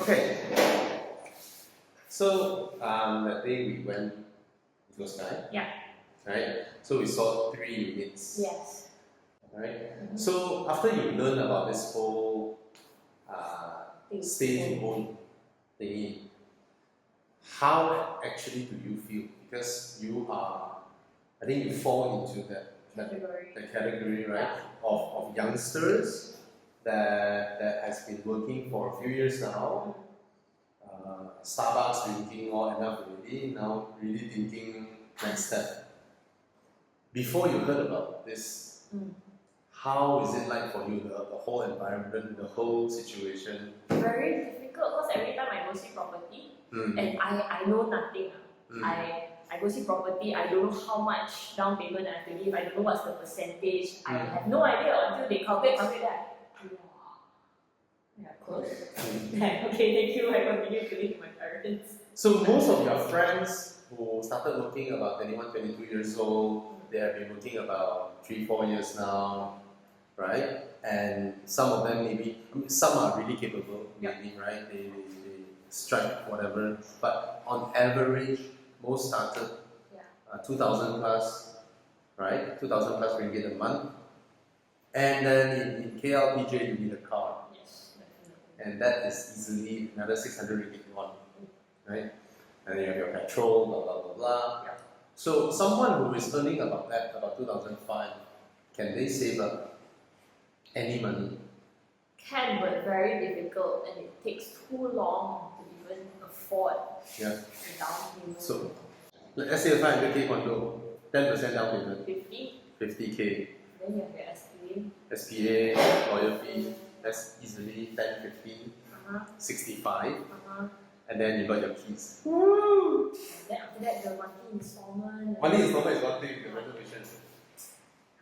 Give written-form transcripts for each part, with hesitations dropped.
Okay, so that day we went to Sky. Yeah. Right? So we saw 3 units. Yes. Right? So after you learn about this whole stay to own thingy, how actually do you feel? Because you are, I think you fall into that category, right? Of youngsters that has been working for a few years now. Starbucks drinking all enough already, now really thinking next step. Before you heard about this, how is it like for you, the whole environment, the whole situation? Very difficult because every time I go see property, and I know nothing. I go see property, I don't know how much down payment I have to give, I don't know what's the percentage, I have no idea until they calculate that. Yeah, close. Okay, thank you, I continue to live with my parents. So most of your friends who started working about 21, 22 years old, they have been working about 3-4 years now, right? And some of them maybe, some are really capable, maybe, right? They strike whatever, but on average, most started 2,000 plus, right? 2,000 plus ringgit a month. And then in KLPJ, you need a car. Yes, definitely. And that is easily another 600 ringgit one, right? And then you have your petrol, blah, blah, blah, blah. Yeah. So someone who is earning about that, about 2005, can they save up any money? Can, but very difficult, and it takes too long to even afford the down payment. So let's say a 500k condo, 10% down payment. 50k. Then you have your SPA, lawyer fee, that's easily 10, 15, 65. And then you got your keys. Woo! And then after that, the monthly installment. Monthly installment is one thing, the renovation.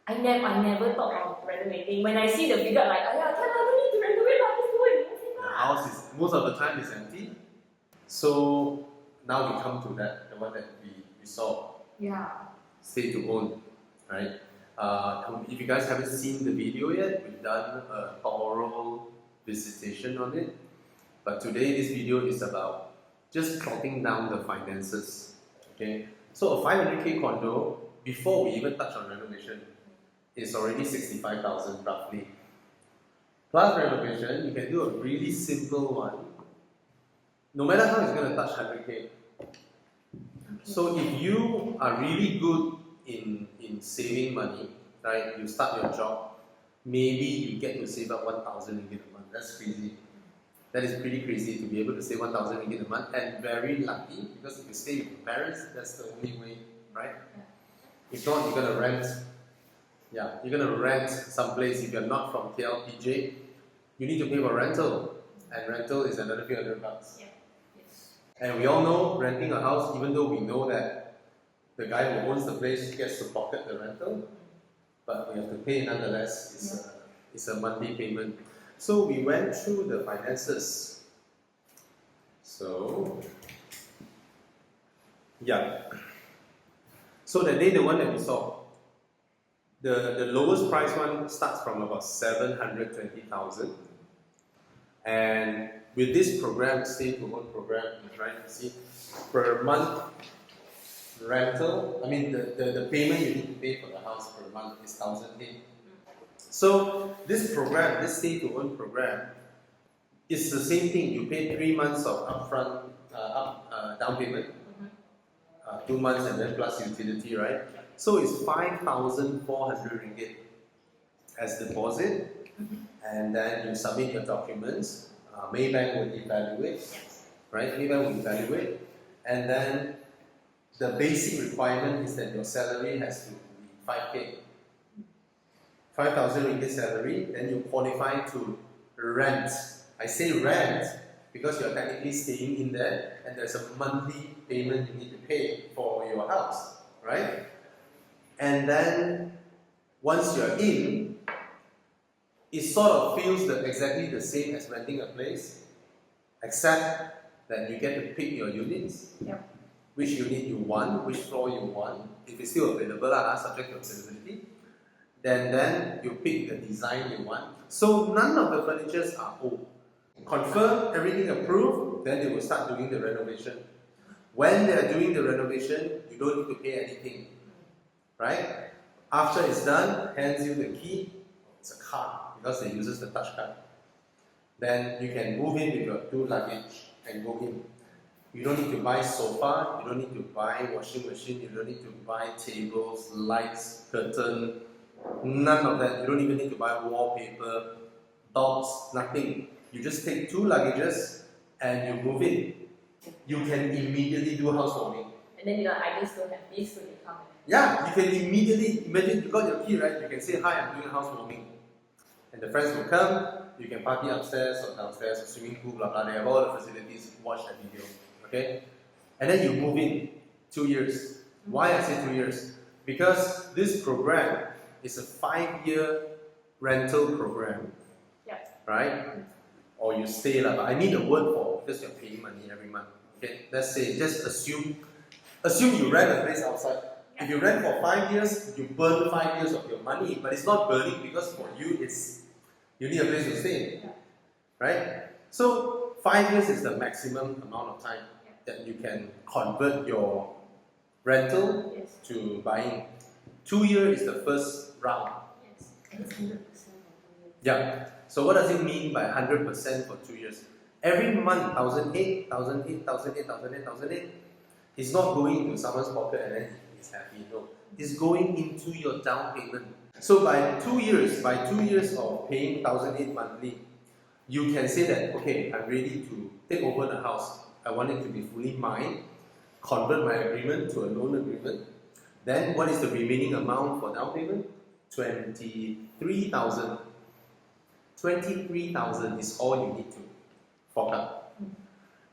I never thought of renovating. When I see the figure, like, oh yeah, I don't need to renovate, I'll just do it. The house is, most of the time, is empty. So now we come to that, the one that we saw. Yeah. Stay to own, right? If you guys haven't seen the video yet, we've done a oral visitation on it. But today, this video is about just plotting down the finances. Okay, so a 500k condo, before we even touch on renovation, is already 65,000 roughly. Plus renovation, you can do a really simple one. No matter how it's going to touch 100k. So if you are really good in saving money, right? You start your job, maybe you get to save up 1,000 ringgit a month. That's crazy. That is pretty crazy to be able to save 1,000 ringgit a month, and very lucky because if you stay with your parents, that's the only way, right? If not, you're gonna rent. Yeah, you're gonna rent someplace. If you're not from KLPJ, you need to pay for rental, and rental is another few hundred bucks. Yeah. Yes. And we all know renting a house, even though we know that the guy who owns the place gets to pocket the rental, but we have to pay nonetheless. It's a monthly payment. So we went through the finances. So, yeah. So the day, the one that we saw, the lowest price one starts from about 720,000. And with this program, Stay to Own program, right? You see, per month rental, I mean the payment you need to pay for the house per month is 1,008. So this program, this Stay to Own program, is the same thing. You pay 3 months of upfront down payment, 2 months, and then plus utility, right? So it's 5,400 ringgit as deposit, and then you submit your documents. Maybank will evaluate, right? Maybank will evaluate, and then the basic requirement is that your salary has to be 5k. 5,000 ringgit salary, then you qualify to rent. I say rent because you're technically staying in there, and there's a monthly payment you need to pay for your house, right? And then once you're in, it sort of feels exactly the same as renting a place, except that you get to pick your units, which unit you want, which floor you want, if it's still available, subject to availability. Then you pick the design you want. So none of the furnitures are old. confirm everything approved, then they will start doing the renovation. When they are doing the renovation, you don't need to pay anything, right? After it's done, hands you the key. It's a card because they uses the touch card. Then you can move in with your 2 luggage and go in. You don't need to buy sofa, you don't need to buy washing machine, you don't need to buy tables, lights, curtain, none of that. You don't even need to buy wallpaper, dogs, nothing. You just take 2 luggages and you move in. You can immediately do housewarming. And then I just don't have this, so they come. Yeah, you can immediately, imagine you got your key, right? You can say, hi, I'm doing housewarming. And the friends will come, you can party upstairs or downstairs, or swimming pool, blah blah, they have all the facilities, watch that video. Okay? And then you move in 2 years. Why I say 2 years? Because this program is a 5-year rental program. Yeah. Right? Or you stay but I need a word for because you're paying money every month. Okay? Let's say just assume you rent a place outside. If you rent for 5 years, you burn 5 years of your money, but it's not burning because for you you need a place to stay. Right? So 5 years is the maximum amount of time that you can convert your rental to buying. 2 years is the first round. Yes. And it's 100% for 2 years. Yeah. So what does it mean by 100% for 2 years? Every month, 1,008, 1,008, 1,008, 1,008, 1,008, it's not going into someone's pocket and then he's happy. No. It's going into your down payment. So by 2 years of paying 1,008 monthly, you can say that, okay, I'm ready to take over the house. I want it to be fully mine, convert my agreement to a loan agreement. Then what is the remaining amount for down payment? 23,000. 23,000 is all you need to fork out.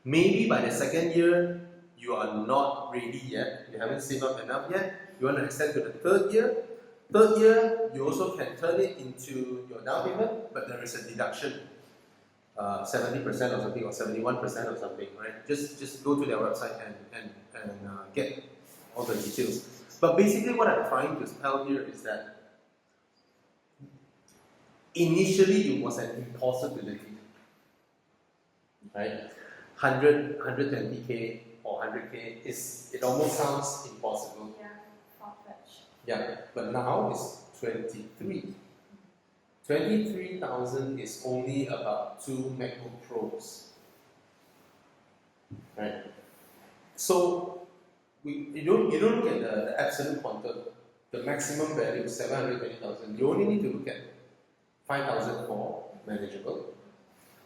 Maybe by the second year, you are not ready yet. You haven't saved up enough yet. You want to extend to the third year. Third year, you also can turn it into your down payment, but there is a deduction. 70% or something, or 71% or something, right? Just go to their website and get all the details. But basically what I'm trying to tell here is that initially it was an impossibility, right? 120k or 100k it almost sounds impossible. Yeah, far-fetched. Yeah, but now it's 23. 23,000 is only about 2 MacBook Pros, right? So you don't look at the absolute quantum, the maximum value is 720,000. You only need to look at 5,000 for manageable,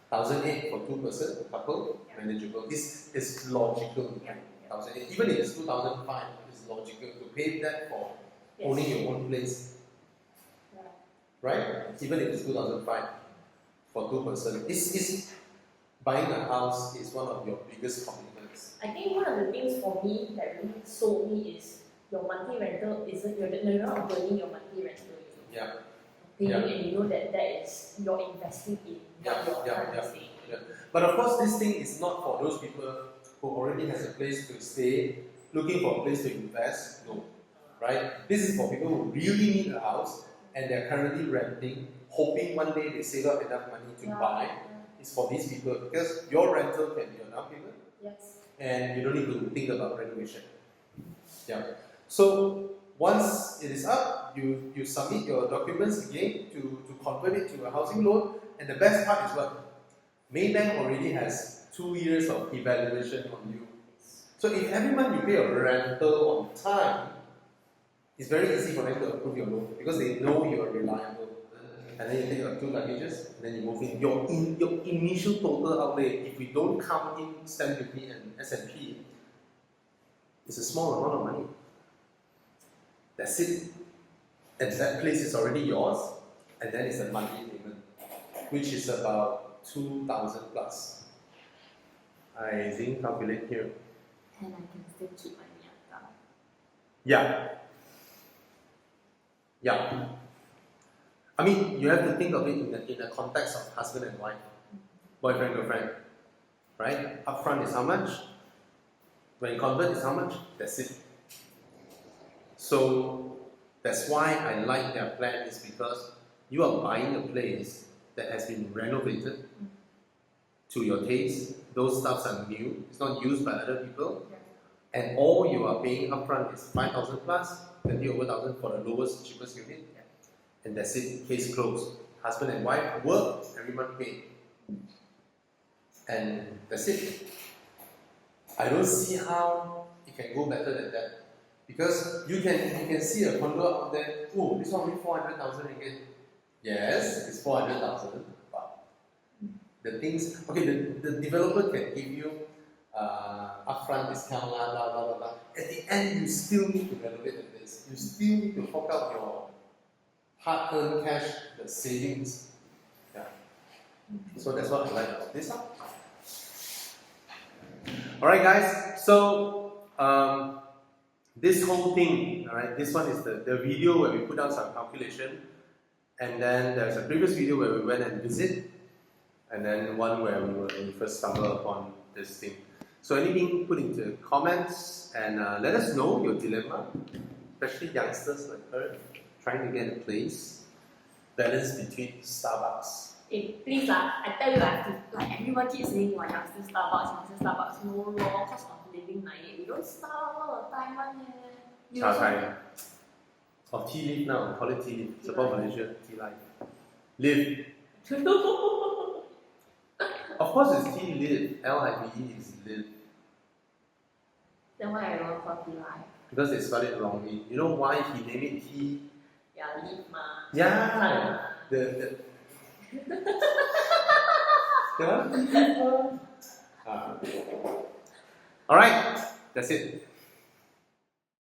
1,008 for 2-person, a couple, manageable. This is logical. 1,008, even if it's 2,005, it's logical to pay that for owning your own place. Right? Even if it's 2005 for 2-person. Is buying a house is one of your biggest commitments. I think one of the things for me that really sold me is your monthly rental isn't, you're not burning your monthly rental. Yeah. And you know that is, you're investing in what you're trying to say. Yeah. But of course, this thing is not for those people who already has a place to stay, looking for a place to invest. No. Right? This is for people who really need a house and they're currently renting, hoping one day they save up enough money to buy. It's for these people because your rental can be your down payment. Yes. And you don't need to think about renovation. Yeah. So once it is up, you submit your documents again to convert it to a housing loan. And the best part is what? Maybank already has 2 years of evaluation on you. So if every month you pay a rental on time, it's very easy for them to approve your loan because they know you are reliable. And then you take your 2 luggages, and then you move in. Your initial total outlay, if we don't count in stamp duty and S&P, it's a small amount of money. That's it. And that place is already yours, and then it's a monthly payment, which is about 2,000 plus. I didn't calculate here. And I can still keep my account. Yeah. Yeah. I mean, you have to think of it in the context of husband and wife, boyfriend, girlfriend, right? Upfront is how much? When you convert is how much? That's it. So that's why I like their plan is because you are buying a place that has been renovated, to your taste. Those stuffs are new. It's not used by other people. Yeah. And all you are paying upfront is 5,000 plus, 20 over 1,000 for the lowest, cheapest unit. Yeah. And that's it. Case closed. Husband and wife work, every month pay. And that's it. I don't see how it can go better than that. Because you can see a condo out there, oh, this one only 400,000 again. Yes, it's 400,000, but the things, okay, the developer can give you upfront discount, blah, blah, blah, blah, blah. At the end, you still need to renovate the place. You still need to fork out your hard-earned cash, the savings. Yeah. So that's what I like about this. Alright guys, so this whole thing, alright, this one is the video where we put down some calculation, and then there's a previous video where we went and visit, and then one where we first stumbled upon this thing. So anything, put into comments and let us know your dilemma, especially youngsters like her, trying to get a place, balance between Starbucks. Please I tell you, I have to, like everyone keeps saying, youngster Starbucks, no law, cost of living night. We don't Starbucks all the time, man. Cha time. Or tea leaf now, call it tea leaf. Support Malaysia, tea life. Live. Of course it's tea live. L-I-V-E is live. Then why I don't call tea life? Because they spell it wrongly. You know why he named it tea? Yeah, live ma. Yeah. The one? Alright, that's it.